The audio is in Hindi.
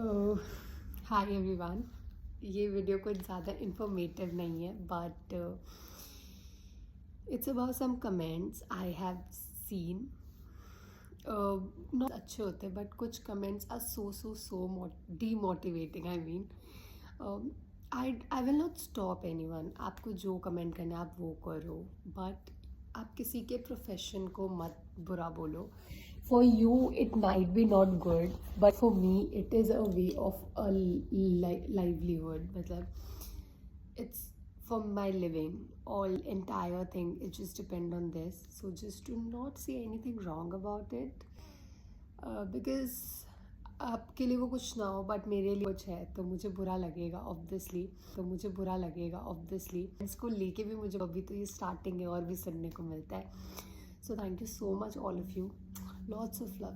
Hi everyone. ये वीडियो कुछ ज़्यादा इंफॉर्मेटिव नहीं है but it's about some comments I have seen. Not अच्छे होते बट कुछ comments are so demotivating. I mean I will not stop anyone. आपको जो कमेंट करना है आप वो करो, बट आप किसी के प्रोफेशन को मत बुरा बोलो। For you it might be not good but for me it is a way of a livelihood. मतलब it's for my living, all entire thing it just depend on this, so just do not say anything wrong about it, because आपके लिए वो कुछ ना हो बट मेरे लिए कुछ है तो मुझे बुरा लगेगा ऑब्वियसली। इसको लेके भी मुझे अभी तो ये स्टार्टिंग है और भी सुनने को मिलता है। So thank you so much all of you, lots of love.